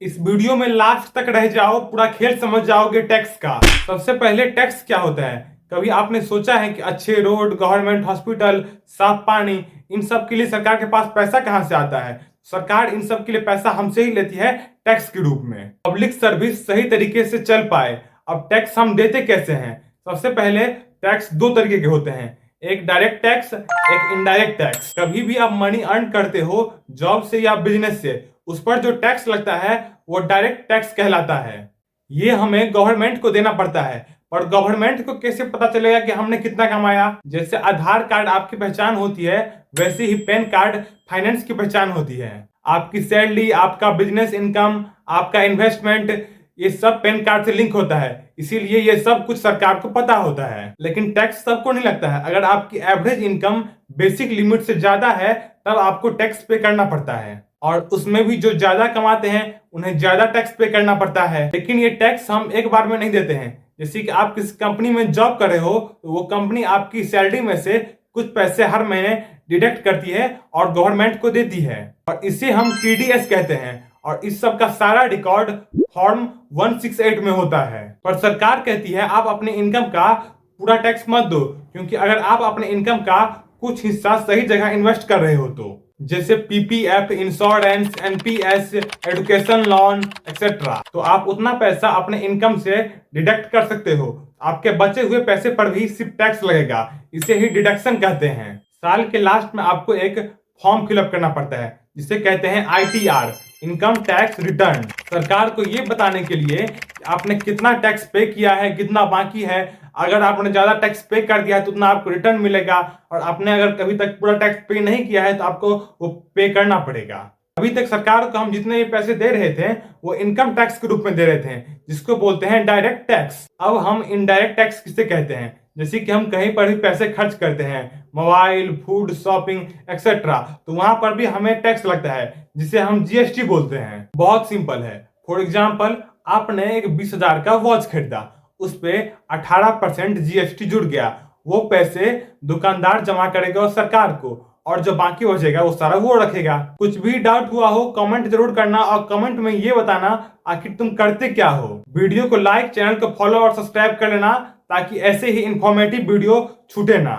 इस वीडियो में लास्ट तक रह जाओ, पूरा खेल समझ जाओगे टैक्स का। सबसे पहले टैक्स क्या होता है? कभी आपने सोचा है कि अच्छे रोड, गवर्नमेंट हॉस्पिटल, साफ पानी, इन सब के लिए सरकार के पास पैसा कहां से आता है? सरकार इन सब के लिए पैसा हमसे ही लेती है टैक्स के रूप में। पब्लिक सर्विस सही तरीके से चल पाए, अब टैक्स हम देते कैसे हैं? सबसे पहले टैक्स दो तरीके के होते हैं, एक डायरेक्ट टैक्स, एक इनडायरेक्ट टैक्स। कभी भी आप मनी अर्न करते हो जॉब से या बिजनेस से, उस पर जो टैक्स लगता है वो डायरेक्ट टैक्स कहलाता है। ये हमें गवर्नमेंट को देना पड़ता है, पर गवर्नमेंट को कैसे पता चलेगा कि हमने कितना कमाया? जैसे आधार कार्ड आपकी पहचान होती है, वैसे ही पैन कार्ड फाइनेंस की पहचान होती है। आपकी सैलरी, आपका बिजनेस इनकम, आपका इन्वेस्टमेंट, ये सब पैन कार्ड से लिंक होता है, इसीलिए ये सब कुछ सरकार को पता होता है। लेकिन टैक्स सबको नहीं लगता है। अगर आपकी एवरेज इनकम बेसिक लिमिट से ज्यादा है तब आपको टैक्स पे करना पड़ता है, और उसमें भी जो ज्यादा कमाते हैं उन्हें ज्यादा टैक्स पे करना पड़ता है। लेकिन ये टैक्स हम एक बार में नहीं देते हैं। जैसे कि आप किसी कंपनी में जॉब कर रहे हो तो वो कंपनी आपकी सैलरी में से कुछ पैसे हर महीने डिडक्ट करती है और गवर्नमेंट को देती है, और इसे हम टीडीएस कहते हैं। और इस सब का सारा रिकॉर्ड फॉर्म 168 में होता है। पर सरकार कहती है आप अपने इनकम का पूरा टैक्स मत दो, क्योंकि अगर आप अपने इनकम का कुछ हिस्सा सही जगह इन्वेस्ट कर रहे हो तो, जैसे PPF, insurance, NPS, education loan etcetera, तो आप उतना पैसा अपने इनकम से डिडक्ट कर सकते हो। आपके बचे हुए पैसे पर भी सिर्फ टैक्स लगेगा, इसे ही डिडक्शन कहते हैं। साल के लास्ट में आपको एक फॉर्म फिलअप करना पड़ता है जिसे कहते हैं आईटीआर, इनकम टैक्स रिटर्न। सरकार को ये बताने के लिए कि आपने कितना टैक्स पे किया है, कितना बाकी है। अगर आपने ज्यादा टैक्स पे कर दिया है तो उतना आपको रिटर्न मिलेगा, और आपने अगर कभी तक पूरा टैक्स पे नहीं किया है तो आपको वो पे करना पड़ेगा। अभी तक सरकार को हम जितने भी पैसे दे रहे थे वो इनकम टैक्स के रूप में दे रहे थे, जिसको बोलते हैं डायरेक्ट टैक्स। अब हम इनडायरेक्ट टैक्स किसे कहते हैं? जैसे कि हम कहीं पर भी पैसे खर्च करते हैं, मोबाइल, फूड, शॉपिंग एक्सेट्रा, तो वहां पर भी हमें टैक्स लगता है, जिसे हम जीएसटी बोलते हैं। बहुत सिंपल है। फॉर एग्जाम्पल, आपने एक 20,000 का वॉच खरीदा, उस पे 18% जीएसटी जुड़ गया। वो पैसे दुकानदार जमा करेगा सरकार को, और जो बाकी बचेगा वो सारा वो रखेगा। कुछ भी डाउट हुआ हो कमेंट जरूर करना, और कमेंट में ये बताना आखिर तुम करते क्या हो। वीडियो को लाइक, चैनल को फॉलो और सब्सक्राइब कर लेना ताकि ऐसे ही इंफॉर्मेटिव वीडियो छूटे ना।